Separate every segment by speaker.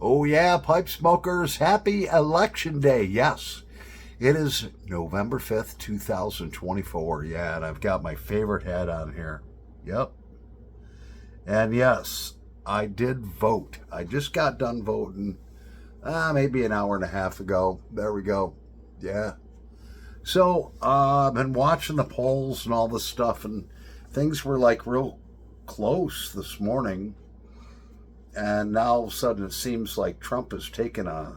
Speaker 1: Oh, yeah, pipe smokers, happy election day. Yes, it is November 5th, 2024. Yeah, and I've got my favorite hat on here. Yep. And yes, I did vote. I just got done voting maybe an hour and a half ago. There we go. Yeah. So I've been watching the polls and all this stuff, and things were like real close this morning. And now all of a sudden it seems like Trump has taken a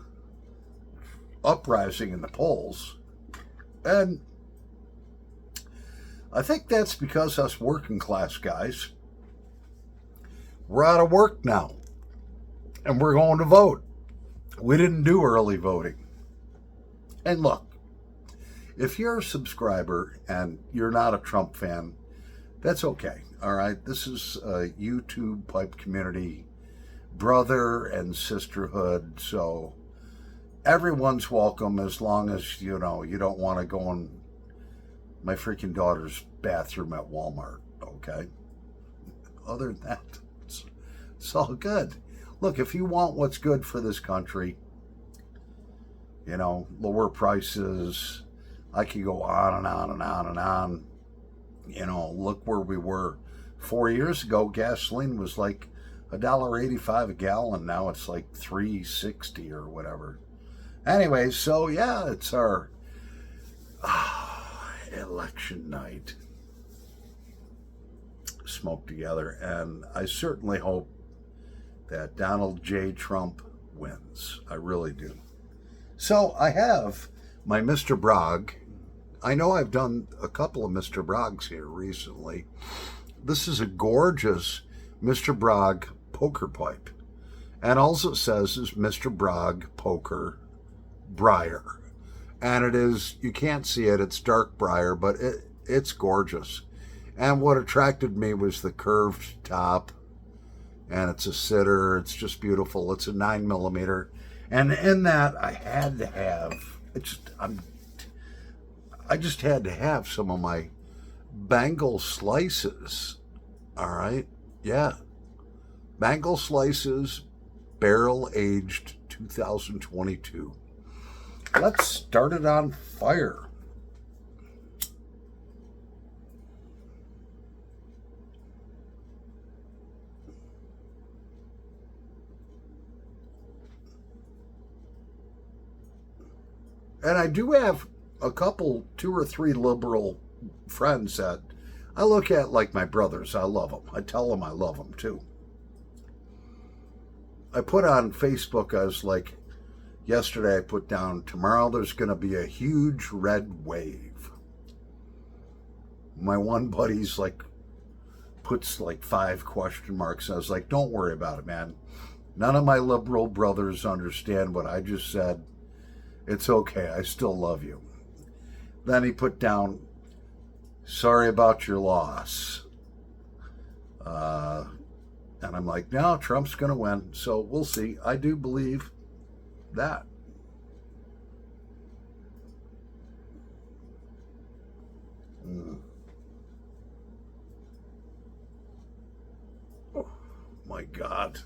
Speaker 1: uprising in the polls. And I think that's because us working class guys, we're out of work now. And we're going to vote. We didn't do early voting. And look, if you're a subscriber and you're not a Trump fan, that's okay. All right. This is a YouTube pipe community, brother and sisterhood. So everyone's welcome as long as, you don't want to go in my freaking daughter's bathroom at Walmart. Okay. Other than that, it's all good. Look, if you want what's good for this country, lower prices, I could go on and on and on and on. Look where we were 4 years ago. Gasoline was like $1.85 a gallon. Now it's like $3.60 or whatever. Anyway, so yeah, it's our election night. Smoke together, and I certainly hope that Donald J. Trump wins. I really do. So I have my Mr. Bragg. I know I've done a couple of Mr. Braggs here recently. This is a gorgeous Mr. Bragg poker pipe. And all it says is Mr. Bragg Poker Briar. And it is, you can't see it, it's dark briar, but it's gorgeous. And what attracted me was the curved top. And it's a sitter. It's just beautiful. It's a 9mm. And in that, I had to have, I just had to have some of my Bengal slices. All right. Yeah. Bengal slices, barrel aged 2022. Let's start it on fire. And I do have a couple, 2 or 3 liberal friends that I look at like my brothers. I love them. I tell them I love them too. I put on Facebook, I was like, yesterday I put down, tomorrow there's going to be a huge red wave. My one buddy's like, puts like 5 question marks. I was like, don't worry about it, man. None of my liberal brothers understand what I just said. It's okay. I still love you. Then he put down, sorry about your loss. And I'm like, no, Trump's going to win. So we'll see. I do believe that. Oh, my God.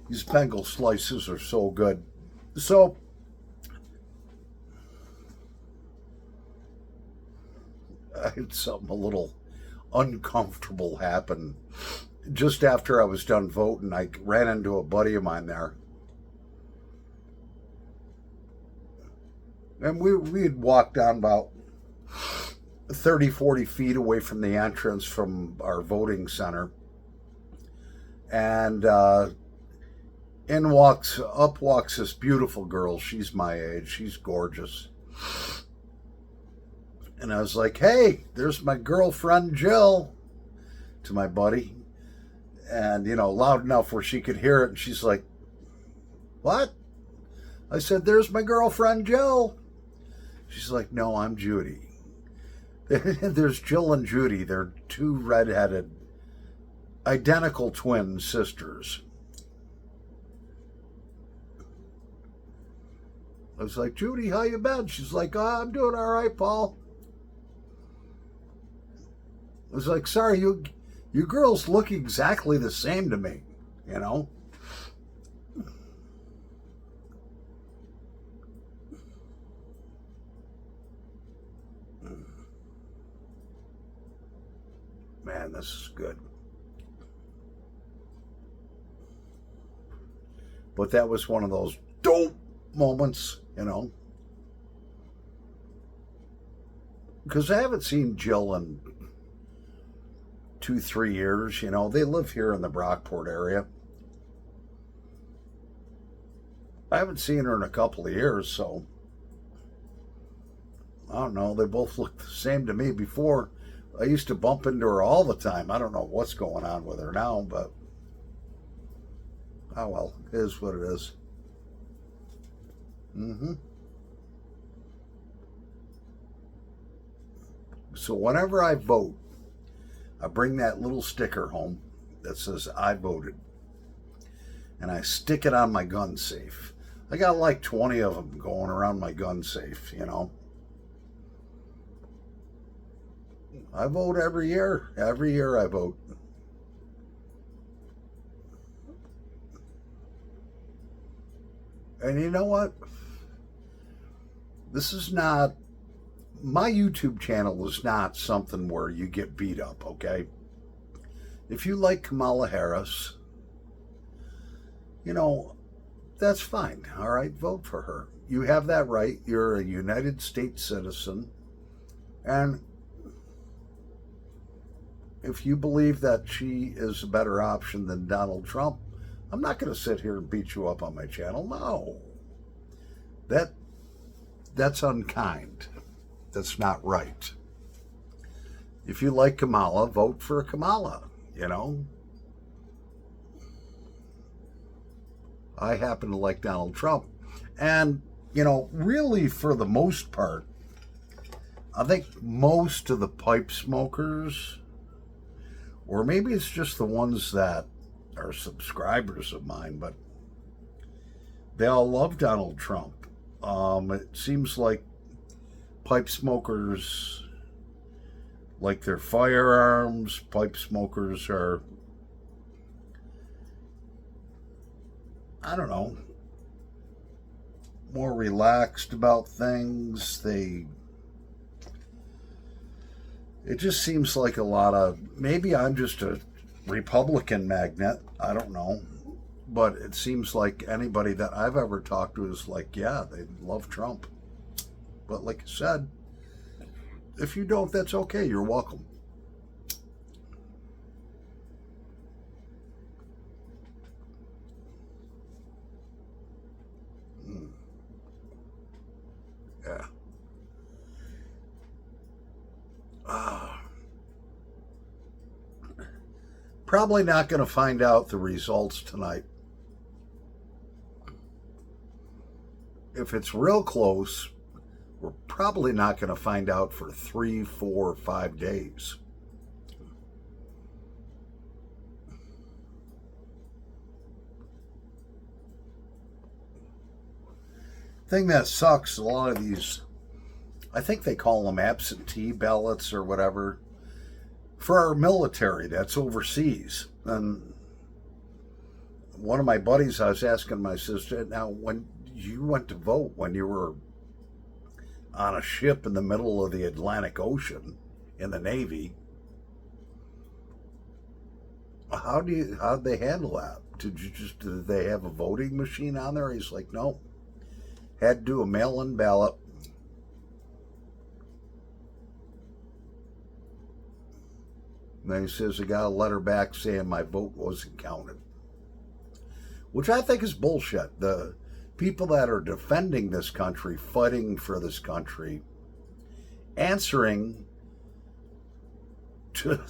Speaker 1: These Bengal slices are so good. So, I had something a little uncomfortable happen. Just after I was done voting, I ran into a buddy of mine there. And we had walked down about 30, 40 feet away from the entrance from our voting center. And up walks this beautiful girl. She's my age. She's gorgeous. And I was like, hey, there's my girlfriend Jill, to my buddy. And, loud enough where she could hear it. And she's like, what? I said, there's my girlfriend Jill. She's like, no, I'm Judy. There's Jill and Judy. They're 2 redheaded, identical twin sisters. I was like, Judy, how you been? She's like, oh, I'm doing all right, Paul. I was like, sorry, you girls look exactly the same to me, good. But that was one of those dope moments, you know. Because I haven't seen Jill in 2-3 years, you know. They live here in the Brockport area. I haven't seen her in a couple of years, so I don't know. They both look the same to me. Before, I used to bump into her all the time. I don't know what's going on with her now, but oh well, it is what it is. So whenever I vote, I bring that little sticker home that says I voted, and I stick it on my gun safe. I got like 20 of them going around my gun safe, you know. I vote every year. Every year I vote. And you know what? This is not, my YouTube channel is not something where you get beat up, okay? If you like Kamala Harris, you know, that's fine, all right? Vote for her. You have that right. You're a United States citizen. And if you believe that she is a better option than Donald Trump, I'm not going to sit here and beat you up on my channel. No. That's unkind. That's not right. If you like Kamala, vote for Kamala, you know. I happen to like Donald Trump. And, you know, really for the most part, I think most of the pipe smokers, or maybe it's just the ones that are subscribers of mine, but they all love Donald Trump. It seems like pipe smokers like their firearms. Pipe smokers are, I don't know, more relaxed about things. It just seems like a lot of, maybe I'm just a Republican magnet, I don't know, but it seems like anybody that I've ever talked to is like, yeah, they love Trump. But like I said, if you don't, that's okay, you're welcome. Yeah. Probably not going to find out the results tonight. If it's real close, we're probably not going to find out for 3, 4, 5 days. Thing that sucks, a lot of these, I think they call them absentee ballots or whatever, for our military that's overseas. And one of my buddies, I was asking my sister, now when you went to vote, when you were on a ship in the middle of the Atlantic Ocean in the Navy, how'd they handle that? Did they have a voting machine on there? He's like, no. Had to do a mail-in ballot. And then he says, I got a letter back saying my vote wasn't counted. Which I think is bullshit. The people that are defending this country, fighting for this country, answering to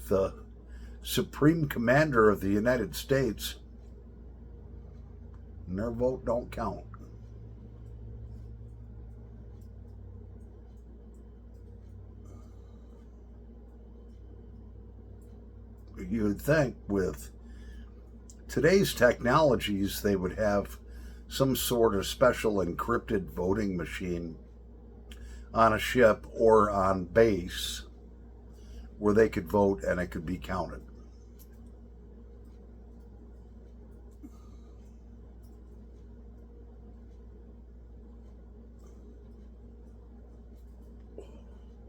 Speaker 1: the Supreme Commander of the United States, and their vote don't count. You would think with today's technologies, they would have some sort of special encrypted voting machine on a ship or on base where they could vote and it could be counted.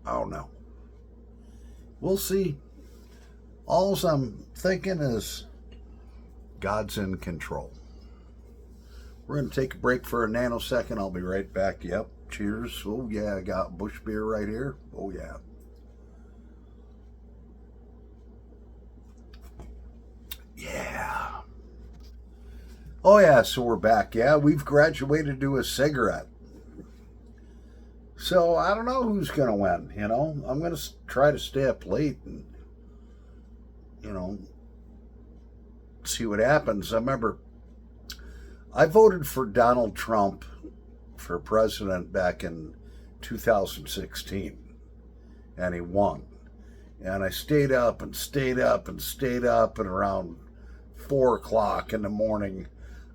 Speaker 1: I don't know. We'll see. All I'm thinking is God's in control. We're going to take a break for a nanosecond. I'll be right back. Yep. Cheers. Oh, yeah. I got Busch beer right here. Oh, yeah. Yeah. Oh, yeah. So we're back. Yeah. We've graduated to a cigarette. So I don't know who's going to win. You know, I'm going to try to stay up late and, you know, see what happens. I remember I voted for Donald Trump for president back in 2016, and he won. And I stayed up and stayed up and stayed up, and around 4 o'clock in the morning,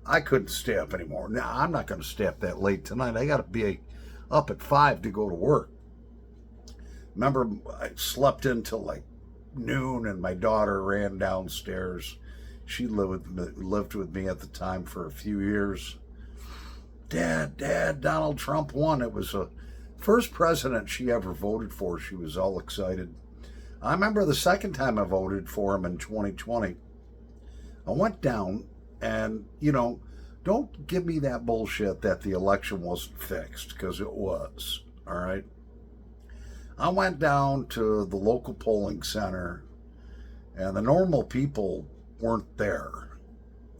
Speaker 1: I couldn't stay up anymore. Now, I'm not going to stay up that late tonight. I got to be up at 5 to go to work. Remember, I slept until like noon, and my daughter ran downstairs. She lived with me at the time for a few years. Dad, Donald Trump won. It was the first president she ever voted for. She was all excited. I remember the second time I voted for him in 2020. I went down and, you know, don't give me that bullshit that the election wasn't fixed, because it was, all right? I went down to the local polling center, and the normal people weren't there.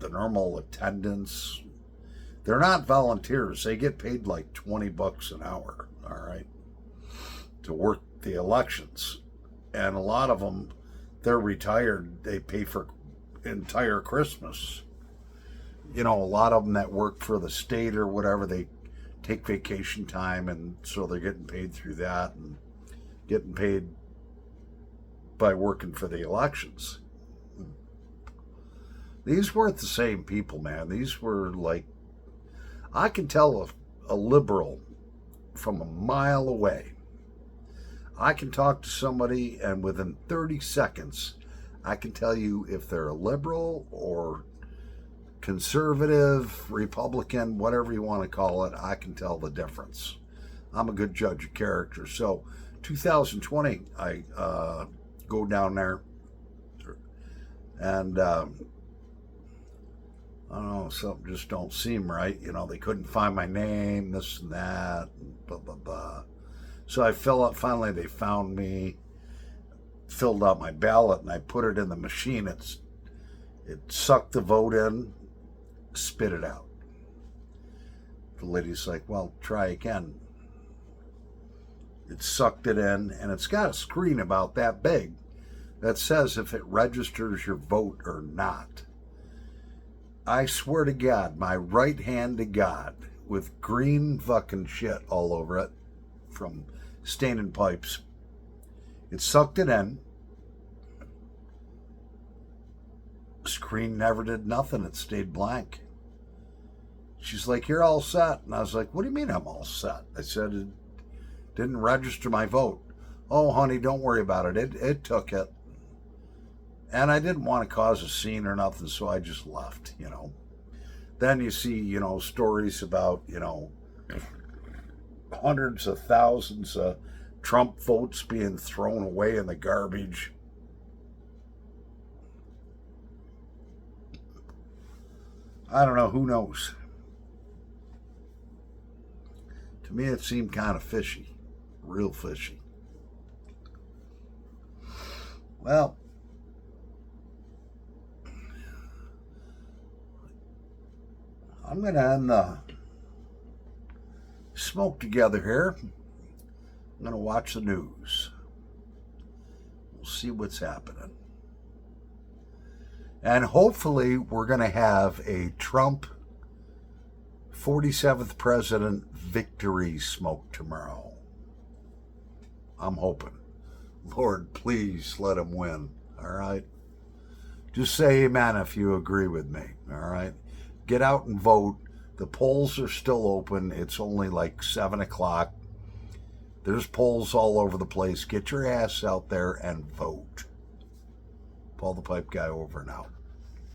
Speaker 1: The normal attendants, they're not volunteers. They get paid like $20 an hour, all right, to work the elections. And a lot of them, they're retired. They pay for entire Christmas. You know, a lot of them that work for the state or whatever, they take vacation time, and so they're getting paid through that and getting paid by working for the elections. These weren't the same people, man. These were like, I can tell a liberal from a mile away. I can talk to somebody, and within 30 seconds, I can tell you if they're a liberal or conservative, Republican, whatever you want to call it. I can tell the difference. I'm a good judge of character. So 2020, I go down there, and I don't know, something just don't seem right. You know, they couldn't find my name, this and that, and blah, blah, blah. So I finally they found me, filled out my ballot, and I put it in the machine. It sucked the vote in, spit it out. The lady's like, well, try again. It sucked it in, and it's got a screen about that big that says if it registers your vote or not. I swear to God, my right hand to God, with green fucking shit all over it from staining pipes. It sucked it in. Screen never did nothing. It stayed blank. She's like, you're all set. And I was like, what do you mean I'm all set? I said, it didn't register my vote. Oh, honey, don't worry about it. It took it. And I didn't want to cause a scene or nothing, so I just left, you know. Then you see, you know, stories about, you know, hundreds of thousands of Trump votes being thrown away in the garbage. I don't know, who knows? To me, it seemed kind of fishy, real fishy. Well, I'm going to end the smoke together here. I'm going to watch the news. We'll see what's happening. And hopefully we're going to have a Trump 47th president victory smoke tomorrow. I'm hoping. Lord, please let him win. All right? Just say amen if you agree with me. All right? Get out and vote. The polls are still open. It's only like 7 o'clock. There's polls all over the place. Get your ass out there and vote. Paul the Pipe Guy over and out.